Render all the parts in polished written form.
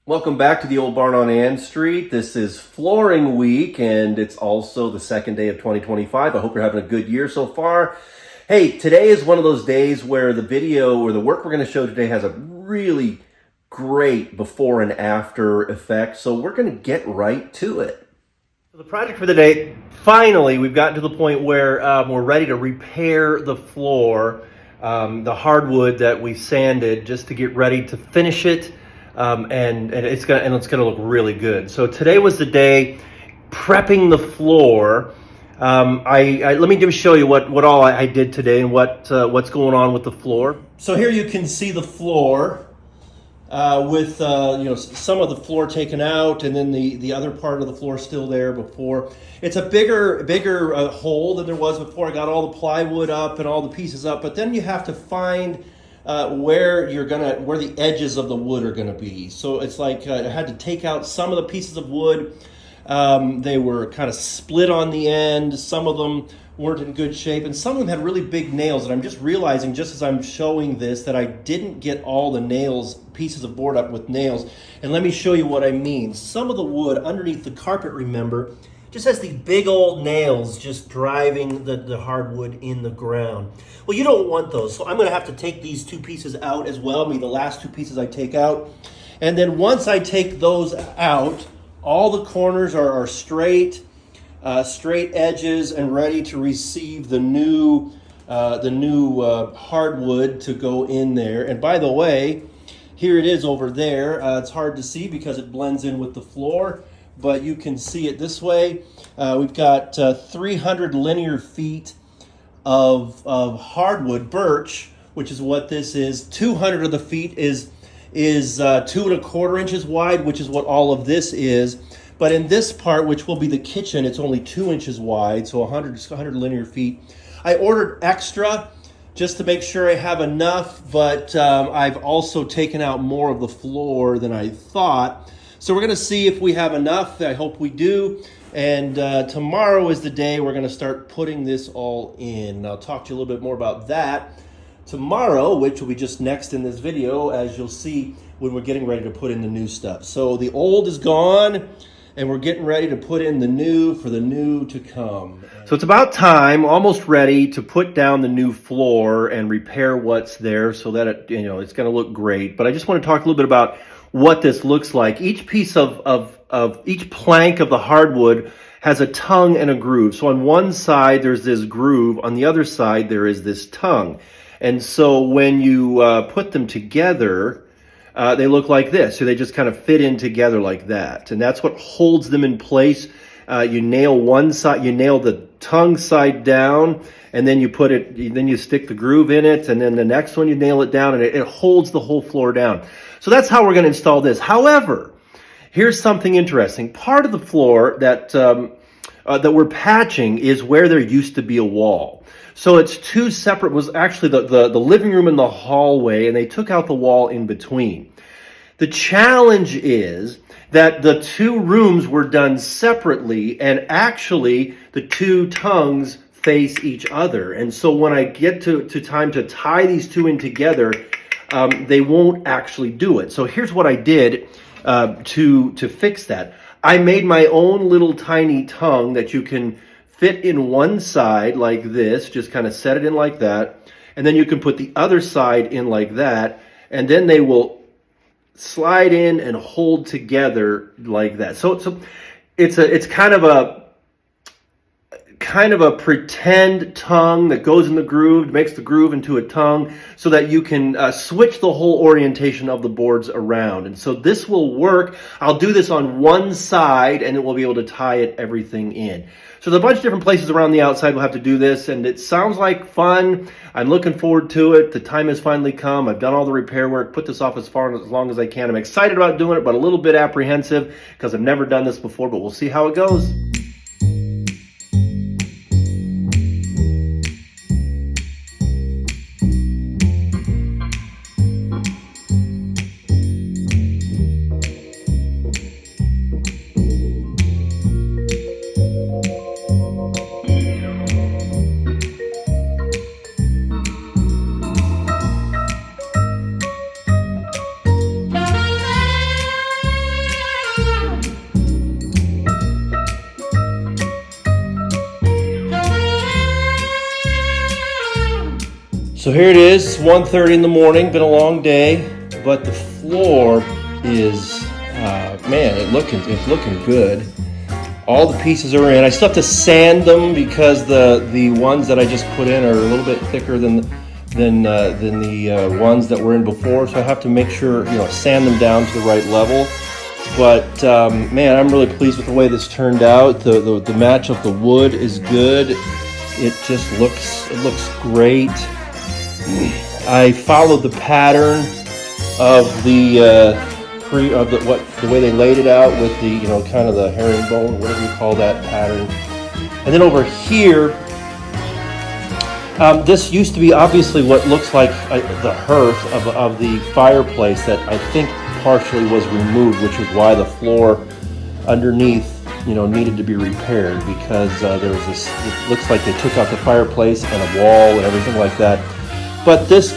Welcome back to the Old Barn on Ann Street. This is flooring week, and it's also the second day of 2025. I hope you're having a good year so far. Hey, today is one of those days where the video or the work we're going to show today has a really great before and after effect, so we're going to get right to it. So the project for the day, finally, we've gotten to the point where we're ready to repair the floor, the hardwood that we sanded, just to get ready to finish it. And it's gonna look really good. So today was the day prepping the floor. Let me just show you what all I did today and what's going on with the floor. So here you can see the floor with some of the floor taken out, and then the other part of the floor still there before. It's a bigger hole than there was before. I got all the plywood up and all the pieces up, but then you have to find where the edges of the wood are gonna be. So it's like I had to take out some of the pieces of wood. They were kind of split on the end. Some of them weren't in good shape, and some of them had really big nails. And I'm just realizing, just as I'm showing this, that I didn't get all the pieces of board up with nails. And let me show you what I mean. Some of the wood underneath the carpet, remember, just has these big old nails just driving the hardwood in the ground. Well, you don't want those, so I'm going to have to take these two pieces out as well. The last two pieces I take out. And then once I take those out, all the corners are straight edges and ready to receive the new hardwood to go in there. And by the way, here it is over there. It's hard to see because it blends in with the floor, but you can see it this way. We've got 300 linear feet of hardwood birch, which is what this is. 200 of the feet is 2¼ inches wide, which is what all of this is. But in this part, which will be the kitchen, it's only 2 inches wide, so 100 linear feet. I ordered extra just to make sure I have enough, but I've also taken out more of the floor than I thought. So we're going to see if we have enough. I hope we do. And tomorrow is the day we're going to start putting this all in. And I'll talk to you a little bit more about that tomorrow, which will be just next in this video, as you'll see when we're getting ready to put in the new stuff. So the old is gone, and we're getting ready to put in the new for the new to come. So it's about time, almost ready to put down the new floor and repair what's there so that it's going to look great. But I just want to talk a little bit about what this looks like. Each piece of each plank of the hardwood has a tongue and a groove. So on one side there's this groove, on the other side there is this tongue. And so when you put them together, they look like this. So they just kind of fit in together like that. And that's what holds them in place. You nail one side, you nail the tongue side down, and then you stick the groove in it, and then the next one you nail it down, and it holds the whole floor down. So that's how we're going to install this. However, here's something interesting. Part of the floor that we're patching is where there used to be a wall. So it's two separate, was actually the living room and the hallway, and they took out the wall in between. The challenge is that the two rooms were done separately, and actually the two tongues face each other. And so when I get to time to tie these two in together, they won't actually do it. So here's what I did to fix that. I made my own little tiny tongue that you can fit in one side like this, just kind of set it in like that, and then you can put the other side in like that, and then they will slide in and hold together like that. So it's kind of a pretend tongue that goes in the groove, makes the groove into a tongue, so that you can switch the whole orientation of the boards around. And so this will work. I'll do this on one side, and it will be able to tie everything in. So there's a bunch of different places around the outside we'll have to do this, and it sounds like fun. I'm looking forward to it. The time has finally come. I've done all the repair work, put this off as long as I can. I'm excited about doing it, but a little bit apprehensive because I've never done this before, but we'll see how it goes. So here it is, 1:30 in the morning, been a long day, but the floor is, man, it's looking good. All the pieces are in. I still have to sand them because the ones that I just put in are a little bit thicker than the ones that were in before. So I have to make sure, sand them down to the right level. But man, I'm really pleased with the way this turned out. The match of the wood is good. It just looks great. I followed the pattern of the way they laid it out with the kind of the herringbone, whatever you call that pattern. And then over here, this used to be obviously what looks like the hearth of the fireplace that I think partially was removed, which is why the floor underneath needed to be repaired, because there was this, it looks like they took out the fireplace and a wall and everything like that. But this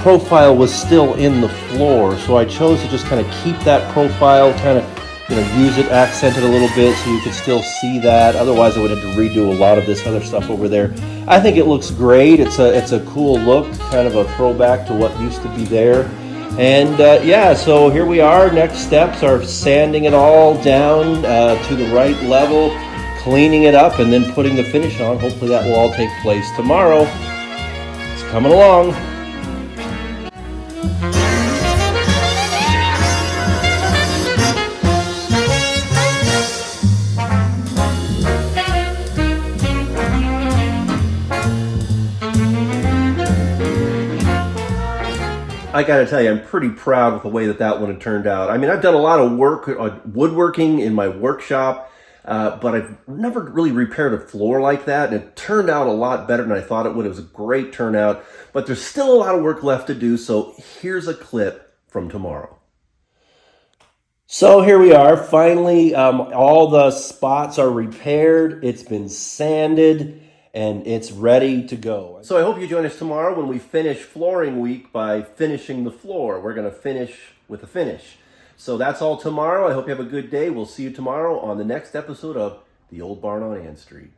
profile was still in the floor, so I chose to just kind of keep that profile, kind of use it, accent it a little bit so you could still see that. Otherwise I would have to redo a lot of this other stuff over there. I think it looks great. It's a cool look, kind of a throwback to what used to be there. And yeah, so here we are. Next steps are sanding it all down to the right level, cleaning it up, and then putting the finish on. Hopefully that will all take place tomorrow. It's coming along. I gotta tell you, I'm pretty proud with the way that one had turned out. I mean, I've done a lot of work on woodworking in my workshop, but I've never really repaired a floor like that, and it turned out a lot better than I thought it would. It was a great turnout, but there's still a lot of work left to do, so here's a clip from tomorrow. So here we are, finally, all the spots are repaired, it's been sanded, and it's ready to go. So I hope you join us tomorrow when we finish flooring week by finishing the floor. We're going to finish with a finish. So that's all tomorrow. I hope you have a good day. We'll see you tomorrow on the next episode of The Old Barn on Ann Street.